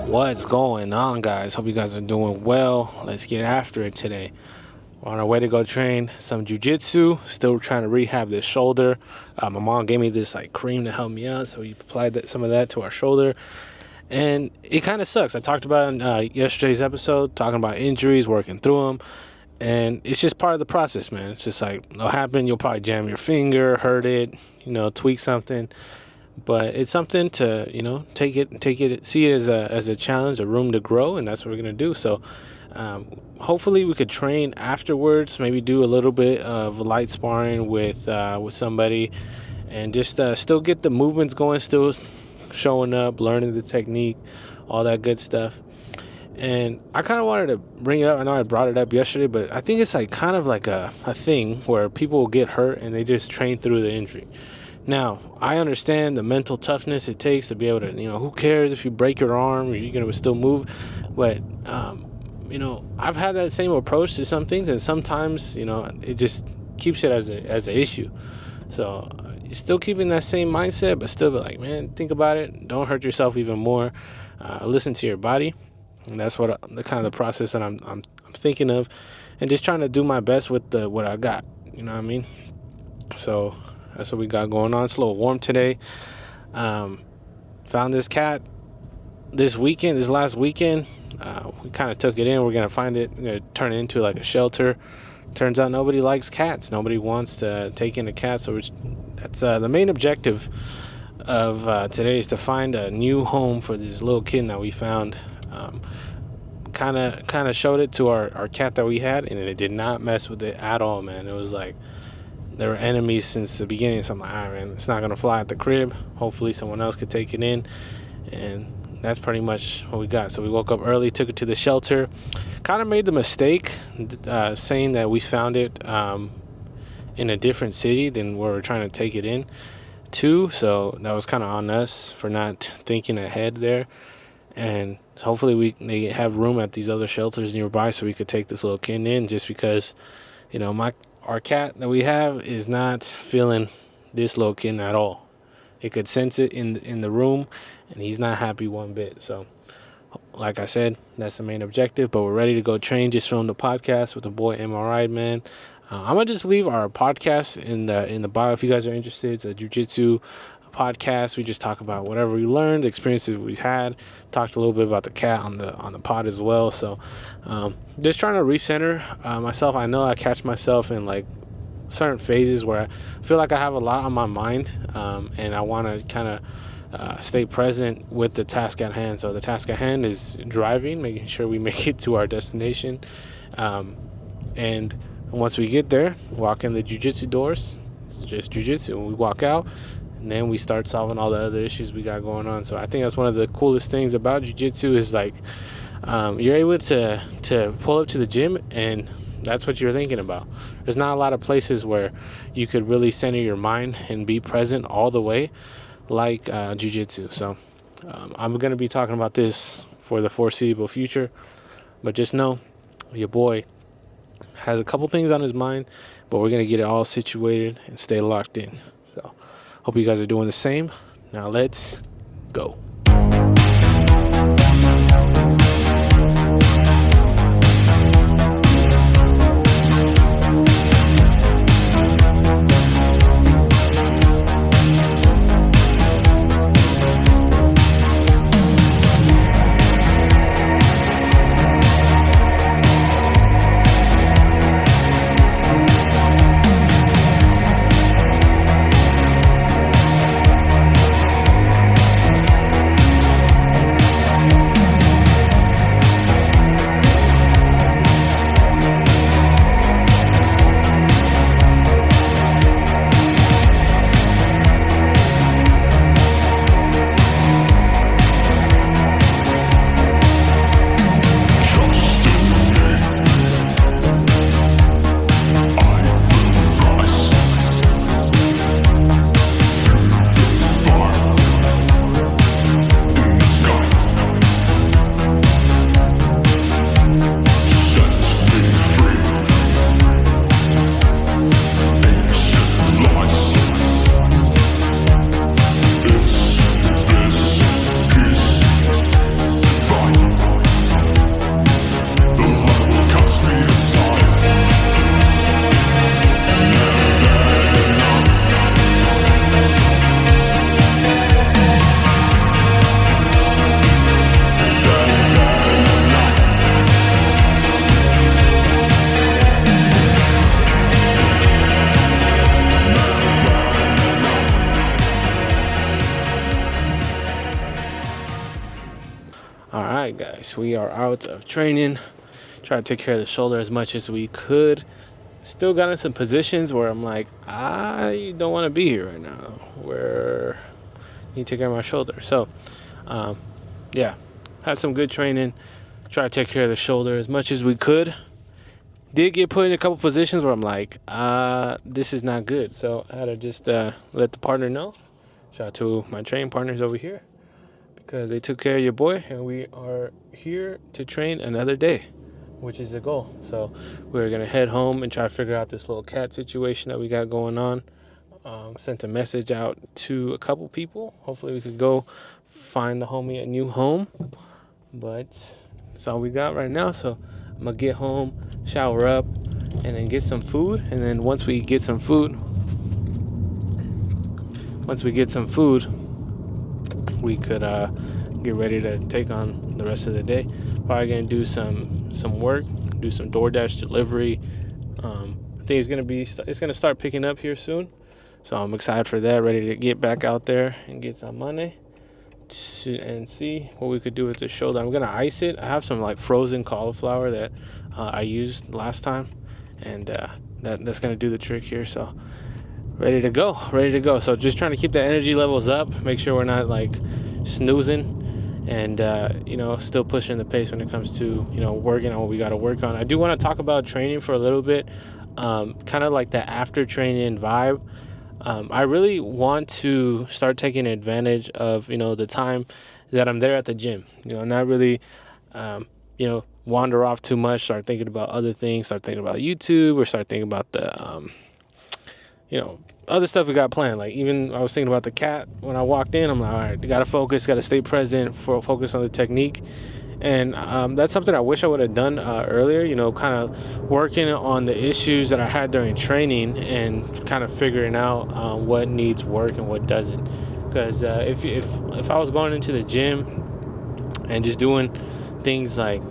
What's going on, guys? Hope you guys are doing well. Let's get after it today. We're on our way to go train some jiu-jitsu. Still trying to rehab this shoulder. My mom gave me this cream to help me out, so we applied some of that to our shoulder. And it kind of sucks. I talked about in yesterday's episode, talking about injuries, working through them. And it's just part of the process, man. It's just it'll happen. You'll probably jam your finger, hurt it, tweak something. But it's something to, take it, see it as a challenge, a room to grow, and that's what we're gonna do. So, hopefully, we could train afterwards. Maybe do a little bit of light sparring with somebody, and just still get the movements going, still showing up, learning the technique, all that good stuff. And I kind of wanted to bring it up. I know I brought it up yesterday, but I think it's kind of like a thing where people will get hurt and they just train through the injury. Now, I understand the mental toughness it takes to be able to, who cares if you break your arm, you're going to still move. But, I've had that same approach to some things, and sometimes, it just keeps it as an issue. So, still keeping that same mindset, but still be like, man, think about it. Don't hurt yourself even more. Listen to your body. And that's what the kind of the process that I'm thinking of, and just trying to do my best with what I got. You know what I mean? So that's what we got going on. It's a little warm today. Found this cat this last weekend. We kind of took it in. We're gonna find it. We're gonna turn it into a shelter. Turns out nobody likes cats. Nobody wants to take in a cat. So that's the main objective of today, is to find a new home for this little kitten that we found. Kind of showed it to our cat that we had, and it did not mess with it at all, man. It was they were enemies since the beginning. So I'm like, all right, man, it's not gonna fly at the crib. Hopefully someone else could take it in, and that's pretty much what we got. So we woke up early, took it to the shelter. Kind of made the mistake saying that we found it in a different city than where we're trying to take it in to. So that was kind of on us for not thinking ahead there. And hopefully they have room at these other shelters nearby so we could take this little kitten in, just because, our cat that we have is not feeling this little kitten at all. It could sense it in the room, and he's not happy one bit. So, like I said, that's the main objective. But we're ready to go train. Just filmed the podcast with the boy MRI, man. I'm gonna just leave our podcast in the bio if you guys are interested. It's a jiu-jitsu podcast. We just talk about whatever we learned, experiences we had. Talked a little bit about the cat on the pod as well. So just trying to recenter myself. I know I catch myself in certain phases where I feel like I have a lot on my mind, and I want to kind of stay present with the task at hand. So the task at hand is driving, making sure we make it to our destination, and once we get there, walk in the jiu-jitsu doors. It's just jiu-jitsu. When we walk out, and then we start solving all the other issues we got going on. So I think that's one of the coolest things about jiu-jitsu is you're able to pull up to the gym, and that's what you're thinking about. There's not a lot of places where you could really center your mind and be present all the way like jiu-jitsu. So I'm going to be talking about this for the foreseeable future. But just know, your boy has a couple things on his mind, but we're going to get it all situated and stay locked in. So hope you guys are doing the same. Now let's go. All right, guys, we are out of training. Try to take care of the shoulder as much as we could. Still got in some positions where I'm like, I don't want to be here right now. Where I need to take care of my shoulder. So, yeah, had some good training. Try to take care of the shoulder as much as we could. Did get put in a couple positions where I'm like, this is not good. So I had to just let the partner know. Shout out to my training partners over here, because they took care of your boy, and we are here to train another day, which is the goal. So we're gonna head home and try to figure out this little cat situation that we got going on. Sent a message out to a couple people. Hopefully we could go find the homie a new home, but that's all we got right now. So I'm gonna get home, shower up, and then get some food. And then once we get some food, we could get ready to take on the rest of the day. Probably gonna do some work, do some DoorDash delivery. I think it's gonna start picking up here soon, so I'm excited for that. Ready to get back out there and get some money and see what we could do with the shoulder. I'm gonna ice it. I have some like frozen cauliflower that I used last time, and that's gonna do the trick here. So ready to go. So just trying to keep the energy levels up, make sure we're not like snoozing, and still pushing the pace when it comes to working on what we got to work on. I do want to talk about training for a little bit, kind of like the after training vibe. I really want to start taking advantage of the time that I'm there at the gym, not really wander off too much, start thinking about other things, start thinking about YouTube, or start thinking about the other stuff we got planned. Like, even I was thinking about the cat when I walked in. I'm like, all right, got to focus, got to stay present, focus on the technique. And that's something I wish I would have done earlier, kind of working on the issues that I had during training and kind of figuring out what needs work and what doesn't. Because if I was going into the gym and just doing things like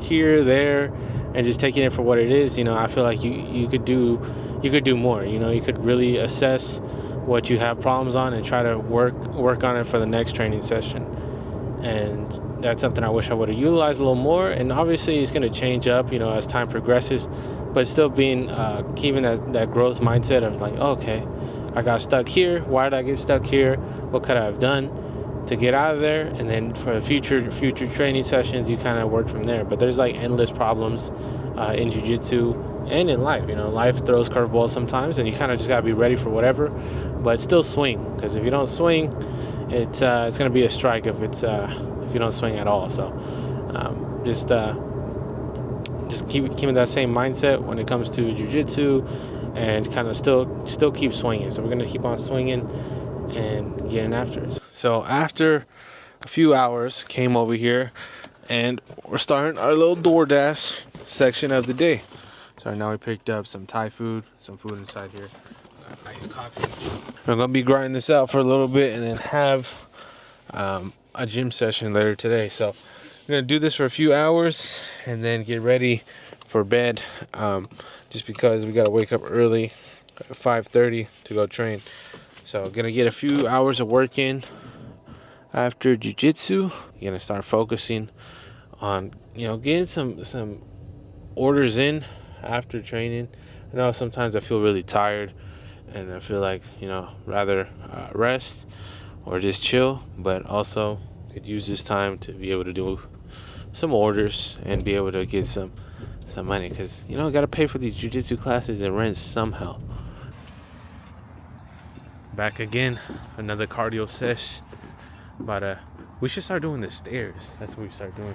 here, there, and just taking it for what it is, I feel like you could do more. You could really assess what you have problems on and try to work on it for the next training session. And that's something I wish I would have utilized a little more. And obviously it's going to change up, as time progresses, but still keeping that growth mindset of like, okay, I got stuck here. Why did I get stuck here? What could I have done to get out of there? And then for the future training sessions, you kind of work from there. But there's like endless problems in jiu-jitsu and in life. Life throws curveballs sometimes, and you kind of just got to be ready for whatever, but still swing. Because if you don't swing, it's going to be a strike if you don't swing at all. So just keeping that same mindset when it comes to jiu-jitsu, and kind of still keep swinging. So we're going to keep on swinging and getting after it. So after a few hours, came over here, and we're starting our little DoorDash section of the day. So now we picked up some Thai food, some food inside here, nice coffee. I'm gonna be grinding this out for a little bit and then have a gym session later today. So I'm gonna do this for a few hours and then get ready for bed, just because we gotta wake up early at 5:30 to go train. So gonna get a few hours of work in after jiu-jitsu. Gonna start focusing on getting some orders in after training. I know sometimes I feel really tired and I feel like rather rest or just chill, but also could use this time to be able to do some orders and be able to get some money, because got to pay for these jiu-jitsu classes and rent somehow. Back again, another cardio sesh, but we should start doing the stairs. That's what we start doing.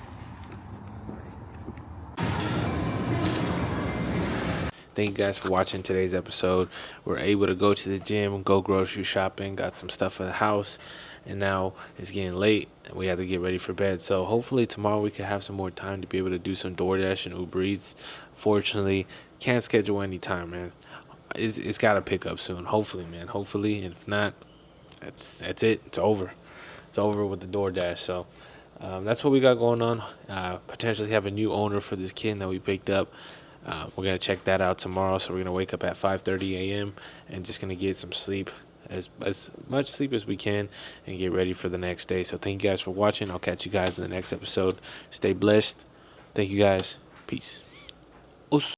Thank you guys for watching today's episode. We're able to go to the gym, go grocery shopping, got some stuff for the house, and now it's getting late and we have to get ready for bed. So hopefully tomorrow we can have some more time to be able to do some DoorDash and Uber Eats. Fortunately, can't schedule any time, man. It's got to pick up soon. Hopefully, man. Hopefully, and if not, that's it. It's over. It's over with the DoorDash. So that's what we got going on. Potentially have a new owner for this kid that we picked up. We're going to check that out tomorrow. So we're going to wake up at 5:30 a.m. and just going to get some sleep as much sleep as we can and get ready for the next day. So thank you guys for watching. I'll catch you guys in the next episode. Stay blessed. Thank you guys. Peace. Us.